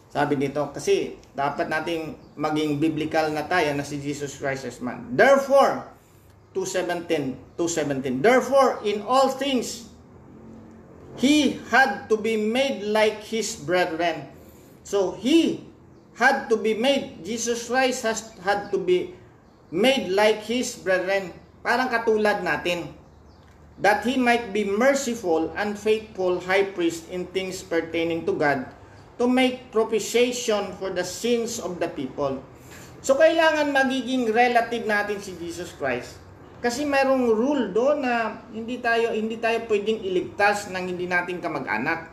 Sabi dito, kasi dapat nating maging biblical na tayo na si Jesus Christ as man. Therefore, 2:17. Therefore, in all things, He had to be made like His brethren. So, He had to be made, Jesus Christ had to be made like His brethren. Parang katulad natin. That He might be merciful and faithful high priest in things pertaining to God, to make propitiation for the sins of the people. So, kailangan magiging relative natin si Jesus Christ. Kasi mayroong rule doon na hindi tayo pwedeng iligtas ng hindi natin kamag-anak.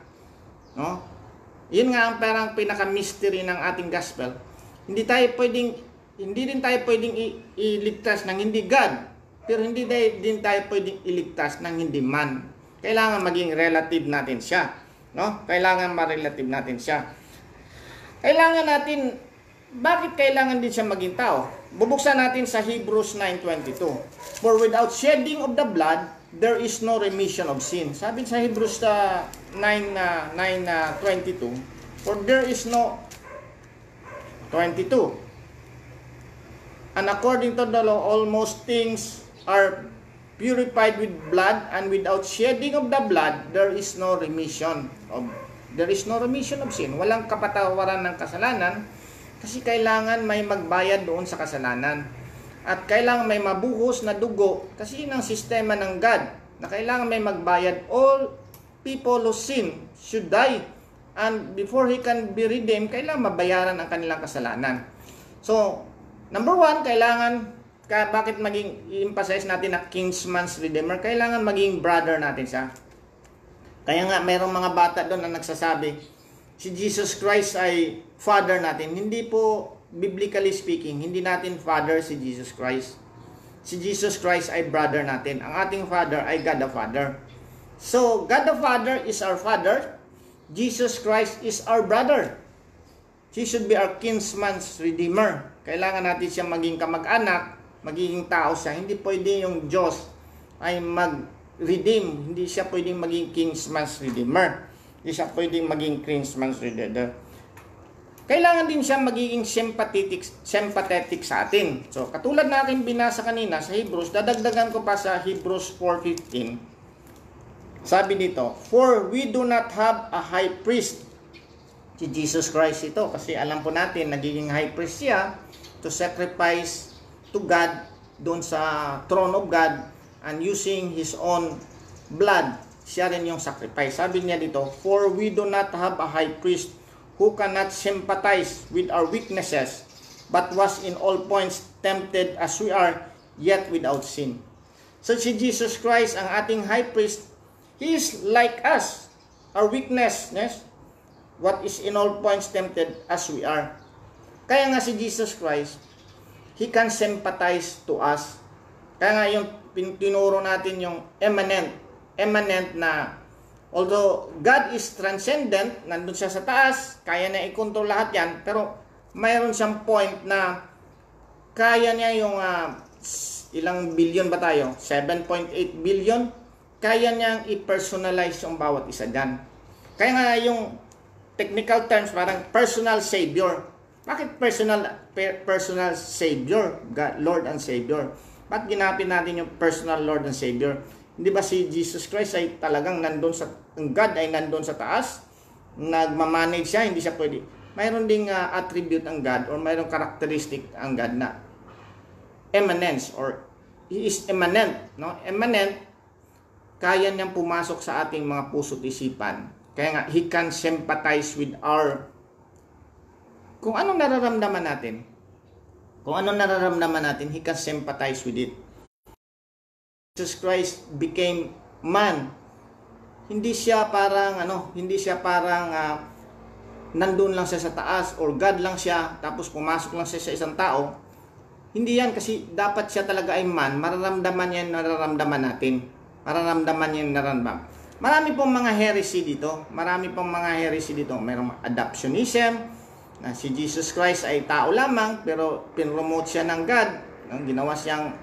No? Yun nga ang parang pinaka-mystery ng ating gospel. Hindi rin tayo pwedeng iligtas ng hindi God. Pero hindi din tayo pwedeng iligtas ng hindi man. Kailangan maging relative natin siya. No? Kailangan ma-relative natin siya. Bakit kailangan din siya maging tao? Bubuksan natin sa Hebrews 9:22. For without shedding of the blood, there is no remission of sin. Sabi sa Hebrews 9:22, for there is no 22. And according to the law, almost things are purified with blood, and without shedding of the blood, there is no remission of sin. Walang kapatawaran ng kasalanan kasi kailangan may magbayad doon sa kasalanan. At kailangan may mabuhos na dugo kasi yun ang sistema ng God na kailangan may magbayad. All people who sin should die, and before He can be redeemed, kailangan mabayaran ang kanilang kasalanan. So, number one, kailangan bakit maging i-emphasize natin na kinsman's redeemer? Kailangan maging brother natin siya. Kaya nga mayroong mga bata doon na nagsasabi, si Jesus Christ ay father natin. Hindi po, biblically speaking, hindi natin father si Jesus Christ. Si Jesus Christ ay brother natin. Ang ating father ay God the Father. So, God the Father is our father. Jesus Christ is our brother. He should be our kinsman's redeemer. Kailangan natin siya maging kamag-anak, magiging tao siya. Hindi pwede yung Diyos ay mag-redeem. Hindi siya pwedeng maging kinsman's redeemer. Hindi siya pwedeng maging kinsman's redeemer. Kailangan din siya magiging sympathetic sa atin. So, katulad na aking binasa kanina sa Hebrews, dadagdagan ko pa sa Hebrews 4:15. Sabi dito, for we do not have a high priest. Si Jesus Christ ito, kasi alam po natin, nagiging high priest siya to sacrifice to God doon sa throne of God and using His own blood. Siya rin yung sacrifice. Sabi niya dito, for we do not have a high priest who cannot sympathize with our weaknesses, but was in all points tempted as we are, yet without sin. So si Jesus Christ, ang ating high priest, He is like us, our weakness, yes? What is in all points tempted as we are. Kaya nga si Jesus Christ, He can sympathize to us. Kaya nga yung tinuro natin yung eminent na although God is transcendent, nandun siya sa taas, kaya niya i-control lahat yan, pero mayroon siyang point na kaya niya yung ilang billion ba tayo? 7.8 billion? Kaya niyang i-personalize yung bawat isa dyan. Kaya nga yung technical terms, parang personal savior. Bakit personal savior? God, Lord and Savior. Bakit ginapin natin yung personal Lord and Savior? Hindi ba si Jesus Christ ay talagang nandun sa, ang God ay nandun sa taas, nagmamanage siya, hindi siya pwede. Mayroon ding attribute ang God or mayroong characteristic ang God na eminence or He is eminent. No? Eminent, kaya niyang pumasok sa ating mga puso't isipan. Kaya nga, He can sympathize with our, kung anong nararamdaman natin. Kung anong nararamdaman natin, He can sympathize with it. Jesus Christ became man. Hindi siya parang nandun lang siya sa taas or God lang siya tapos pumasok lang siya sa isang tao. Hindi yan, kasi dapat siya talaga ay man. Mararamdaman niya yung nararamdaman natin. Mararamdaman niya yung nararamdaman. Marami pong mga heresy dito. Mayroong adoptionism na si Jesus Christ ay tao lamang pero pinromote siya ng God. Ginawa siyang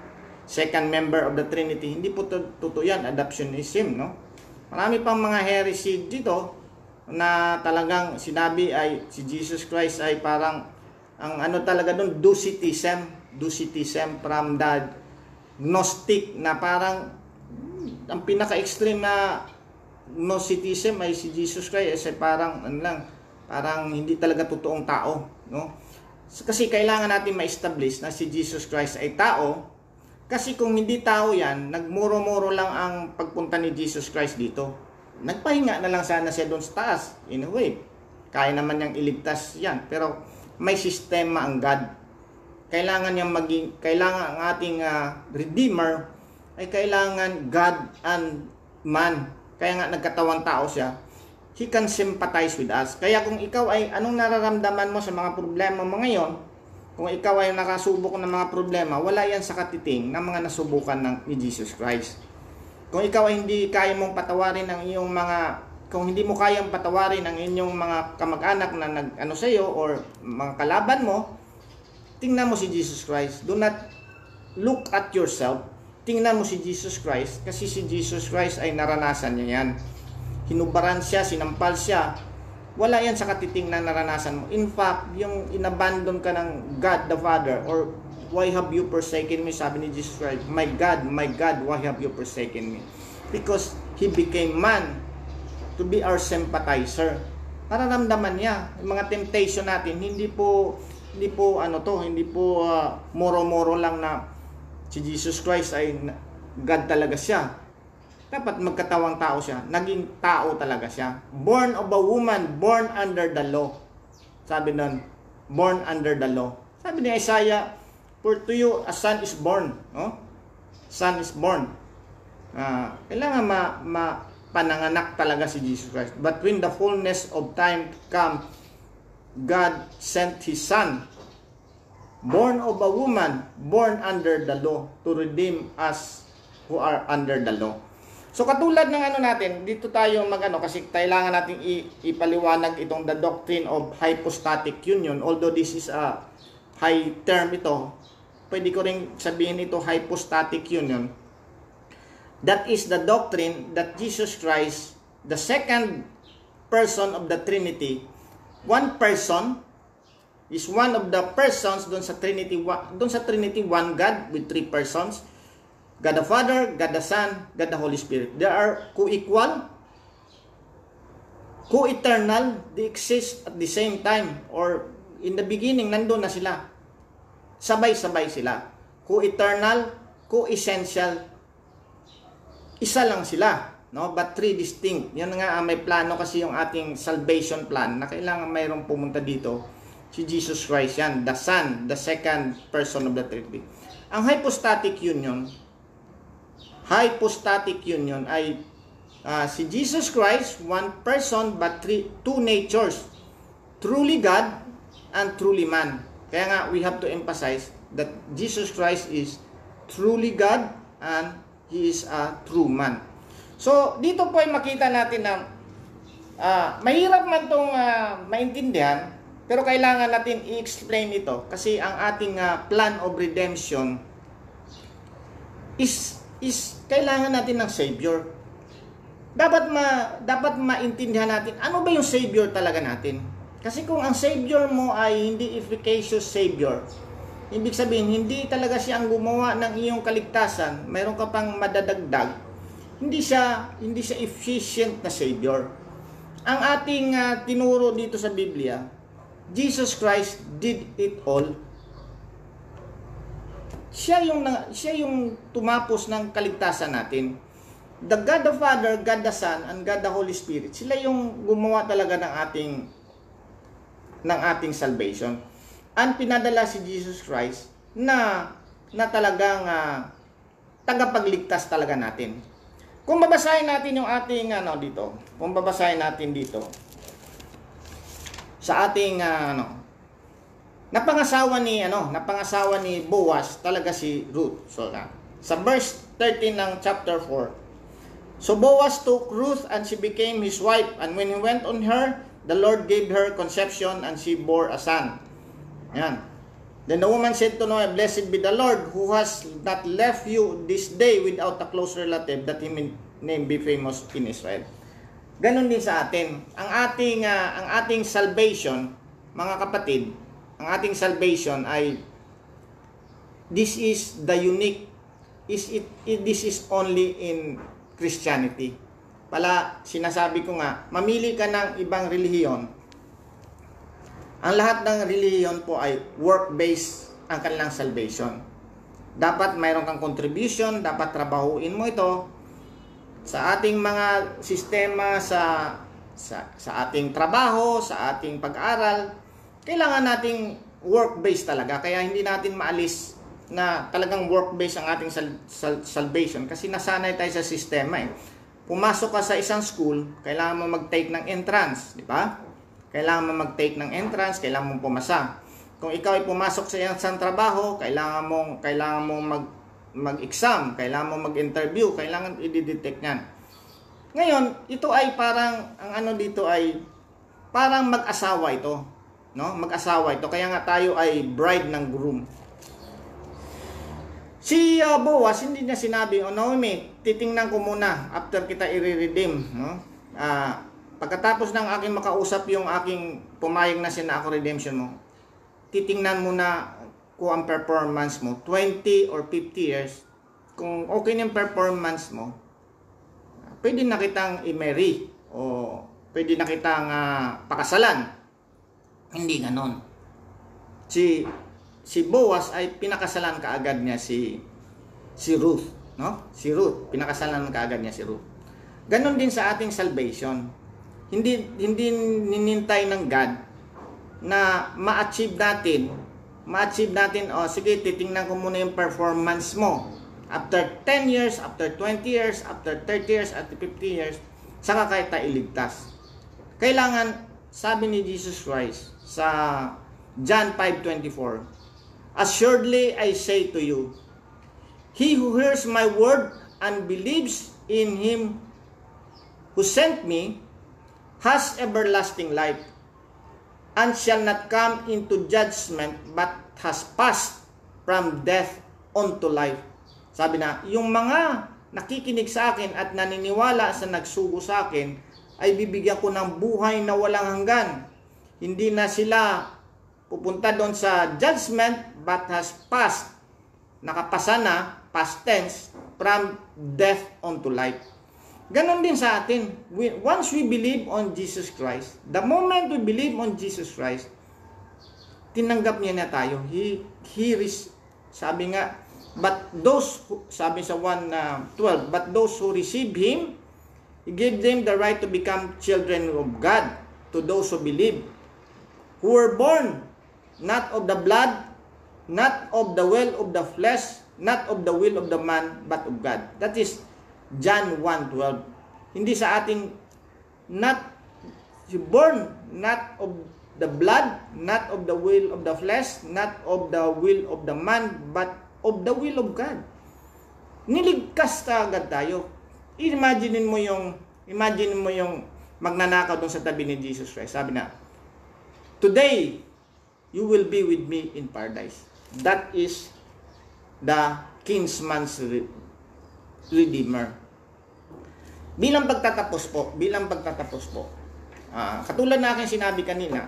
second member of the Trinity. Hindi po totoo yan, adoptionism, no? Marami pang mga heresy dito na talagang sinabi ay si Jesus Christ ay parang ang ano talaga doon, Docetism from the Gnostic, na parang ang pinaka-extreme na Gnosticism ay si Jesus Christ ay parang parang hindi talaga totoong tao, no? Kasi kailangan natin ma-establish na si Jesus Christ ay tao. Kasi kung hindi tao yan, nagmuro-muro lang ang pagpunta ni Jesus Christ dito. Nagpahinga na lang sana siya doon sa taas. In a way, kaya naman niyang iligtas yan. Pero may sistema ang God. Kailangan ang ating Redeemer ay kailangan God and man. Kaya nga nagkatawang tao siya. He can sympathize with us. Kaya kung ikaw ay anong nararamdaman mo sa mga problema mo ngayon, kung ikaw ay nakasubok ng mga problema, wala yan sa katiting ng mga nasubukan ni Jesus Christ. Kung ikaw ay hindi kaya mong patawarin kung hindi mo kayang patawarin ang inyong mga kamag-anak na nag-ano sa iyo or mga kalaban mo, tingnan mo si Jesus Christ. Do not look at yourself. Tingnan mo si Jesus Christ, kasi si Jesus Christ ay naranasan niya yan. Hinubaran siya, sinampal siya. Wala yan sa katiting na naranasan mo. In fact, yung inabandon ka ng God the Father, or why have you forsaken me? Sabi ni Jesus Christ, my God, why have you forsaken me? Because He became man to be our sympathizer. Nararamdaman niya yung mga temptation natin. Hindi po moro-moro lang na si Jesus Christ ay God talaga siya. Dapat magkatawang tao siya. Naging tao talaga siya. Born of a woman, born under the law. Sabi nun, born under the law. Sabi ni Isaiah For to you, a son is born. No? Son is born. Kailangan pananganak talaga si Jesus Christ. But when the fullness of time come, God sent His Son, born of a woman, born under the law, to redeem us who are under the law. So katulad ng natin, dito tayo kasi kailangan natin ipaliwanag itong the doctrine of hypostatic union. Although this is a high term ito, pwede ko rin sabihin ito hypostatic union. That is the doctrine that Jesus Christ, the second person of the Trinity, one person is one of the persons doon sa Trinity, one God with three persons. God the Father, God the Son, God the Holy Spirit. They are co-equal, co-eternal, they exist at the same time, or in the beginning, nandun na sila. Sabay-sabay sila. Co-eternal, co-essential, isa lang sila. No? But three distinct. Yan nga, may plano kasi yung ating salvation plan na kailangan mayroong pumunta dito. Si Jesus Christ yan, the Son, the second person of the Trinity. Ang hypostatic union ay si Jesus Christ, one person but two natures, truly God and truly man. Kaya nga we have to emphasize that Jesus Christ is truly God and He is a true man. So dito po ay makita natin na mahirap man itong maintindihan, pero kailangan natin i-explain ito kasi ang ating plan of redemption is kailangan natin ng Savior. Dapat maintindihan natin ano ba yung Savior talaga natin. Kasi kung ang Savior mo ay hindi efficacious Savior, ibig sabihin hindi talaga siya ang gumawa ng iyong kaligtasan, mayroon ka pang madadagdag, hindi siya efficient na Savior. Ang ating tinuro dito sa Biblia, Jesus Christ did it all. Siya yung tumapos ng kaligtasan natin. The God the Father, God the Son, and God the Holy Spirit, sila yung gumawa talaga ng ating salvation. Ang pinadala si Jesus Christ na talagang tagapagligtas talaga natin. Kung babasahin natin yung ating sa ating napangasawa ni Boaz talaga si Ruth. So sa verse 13 ng chapter 4. So Boaz took Ruth and she became his wife, and when he went on her, the Lord gave her conception and she bore a son. Yan. Then the woman said to Noah, "Blessed be the Lord who has not left you this day without a close relative, that His name be famous in Israel." Ganon din sa atin. Ang ating salvation, mga kapatid, ang ating salvation ay this is the unique, this is only in Christianity. Sinasabi ko nga, mamili ka ng ibang relihiyon. Ang lahat ng relihiyon po ay work-based ang kanilang salvation. Dapat mayroon kang contribution, dapat trabahuin mo ito sa ating mga sistema, sa ating trabaho, sa ating pag-aaral. Kailangan nating work-based talaga. Kaya hindi natin maalis na talagang work-based ang ating salvation. Kasi nasanay tayo sa sistema eh. Pumasok ka sa isang school, kailangan mo mag-take ng entrance. Di ba? Kailangan mo mag-take ng entrance, kailangan mong pumasa. Kung ikaw ay pumasok sa isang trabaho, kailangan mong mag-exam, kailangan mong mag-interview, kailangan i-detect yan. Ngayon, ito ay parang, parang mag-asawa ito. No? Mag-asawa ito. Kaya nga tayo ay bride ng groom. Si Boaz, hindi niya sinabi, Naomi, titingnan ko muna after kita i-redeem. No? Pagkatapos ng aking makausap yung aking pumayag na siya na ako redemption mo, titingnan muna kung ang performance mo, 20 or 50 years, kung okay na yung performance mo, pwede na kitang i-marry o pwede na kitang pakasalan. Hindi ganon. Si Boaz ay pinakasalan kaagad niya si Ruth, no? Si Ruth, pinakasalan kaagad niya si Ruth. Ganon din sa ating salvation. Hindi ninintay ng God na ma-achieve natin ma-achieve natin, sige, titingnan ko muna yung performance mo. After 10 years, after 20 years, after 30 years, after 50 years, saka kahit tayo iligtas. Kailangan, sabi ni Jesus Christ sa John 5:24, assuredly I say to you, he who hears my word and believes in him who sent me has everlasting life, and shall not come into judgment, but has passed from death unto life. Sabi na, yung mga nakikinig sa akin at naniniwala sa nagsugo sa akin, ay bibigyan ko ng buhay na walang hanggan. Hindi na sila pupunta doon sa judgment, but has passed, nakapasa na, past tense, from death unto life. Ganon din sa atin. Once we believe on Jesus Christ, the moment we believe on Jesus Christ, tinanggap niya na tayo. Sabi nga, but those, sabi sa 1:12, but those who receive Him, He gave them the right to become children of God, to those who believe, who were born not of the blood, not of the will of the flesh, not of the will of the man, but of God. That is John 1:12. Hindi sa ating born not of the blood, not of the will of the flesh, not of the will of the man, but of the will of God. Niligtas agad tayo. Imagine mo yung magnanakaw doon sa tabi ni Jesus Christ. Sabi na, today you will be with me in paradise. That is the kinsman's redeemer. Bilang pagtatapos po, katulad na aking sinabi kanina,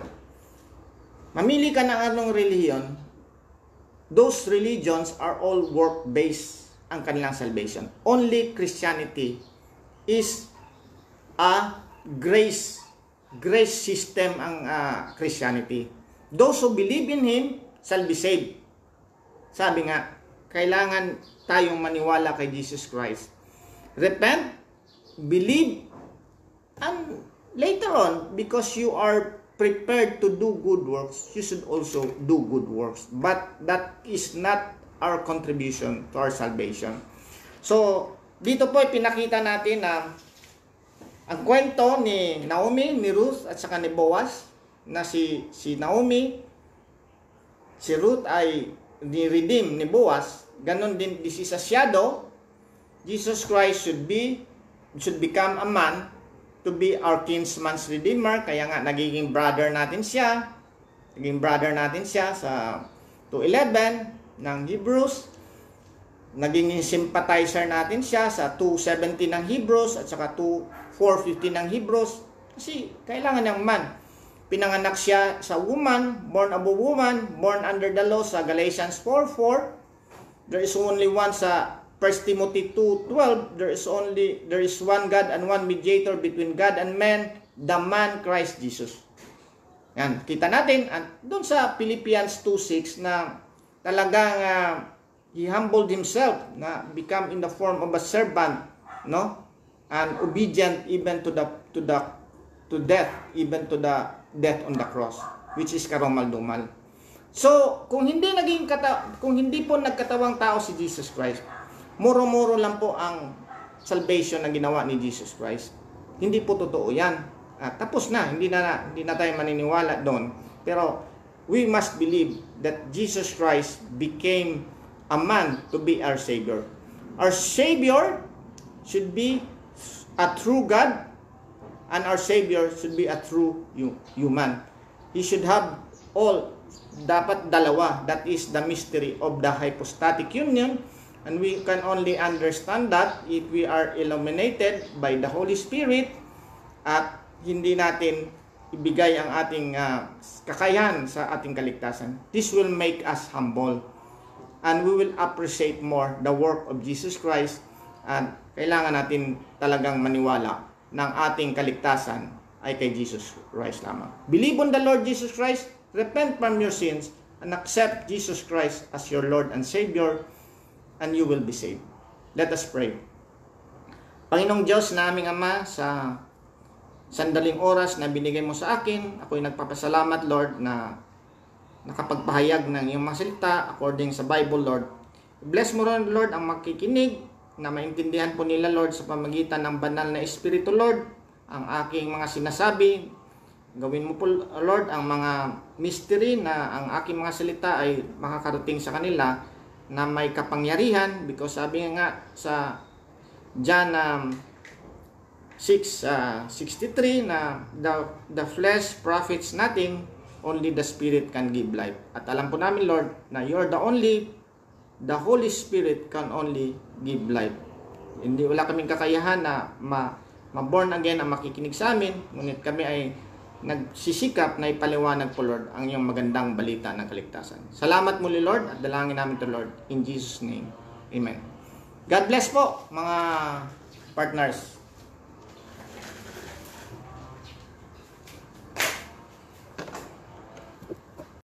mamili ka ng anong relihiyon, those religions are all work-based ang kanilang salvation. Only Christianity is a grace system ang Christianity. Those who believe in Him shall be saved. Sabi nga, kailangan tayong maniwala kay Jesus Christ. Repent, believe, and later on, because you are prepared to do good works, you should also do good works. But that is not our contribution to our salvation. So, dito po pinakita natin na ang kwento ni Naomi, ni Ruth, at saka ni Boaz, na si Naomi, si Ruth ay ni-redeem ni Boaz. Ganon din, this is a shadow. Jesus Christ should become a man to be our kinsman's redeemer. Kaya nga nagiging brother natin siya. Sa 2:11 ng Hebrews. Naging sympathizer natin siya sa 2:17 ng Hebrews at saka 4:15 ng Hebrews. Kasi kailangan ng man. Pinanganak siya sa woman, born of a woman, born under the law sa Galatians 4:4. There is only one sa 1 Timothy 2:12, there is one God and one mediator between God and man, the man Christ Jesus. Yan, kita natin at doon sa Philippians 2:6 na talagang he humbled himself, na become in the form of a servant, no? And obedient even to death, even to the death on the cross, which is karumal-dumal. So, kung hindi po nagkatawang tao si Jesus Christ, muro-muro lang po ang salvation na ginawa ni Jesus Christ. Hindi po totoo yan. Tapos na, hindi na tayo maniniwala doon. Pero we must believe that Jesus Christ became a man to be our Savior. Our Savior should be a true God, and our Savior should be a true human. He should have dapat dalawa. That is the mystery of the hypostatic union. And we can only understand that if we are illuminated by the Holy Spirit at hindi natin ibigay ang ating kakayahan sa ating kaligtasan. This will make us humble and we will appreciate more the work of Jesus Christ, at kailangan natin talagang maniwala ng ating kaligtasan ay kay Jesus Christ lamang. Believe on the Lord Jesus Christ, repent from your sins, and accept Jesus Christ as your Lord and Savior, and you will be saved. Let us pray. Panginoong Diyos na aming Ama, sa sandaling oras na binigay mo sa akin, ako'y nagpapasalamat, Lord, na nakapagpahayag ng iyong mga salita according sa Bible, Lord. Bless mo rin, Lord, ang makikinig na maintindihan po nila, Lord, sa pamagitan ng banal na Espiritu, Lord, ang aking mga sinasabi. Gawin mo po, Lord, ang mga mystery na ang aking mga salita ay makakarating sa kanila na may kapangyarihan, because sabi nga sa John 6:63 na the flesh profits nothing, only the Spirit can give life. At alam po namin, Lord, na you're the Holy Spirit can only give life. Wala kaming kakayahan na ma-born again ang makikinig sa amin, ngunit kami ay nagsisikap na ipaliwanag po, Lord, ang iyong magandang balita ng kaligtasan. Salamat muli, Lord, at dalangin namin to, Lord, in Jesus' name. Amen. God bless po, mga partners.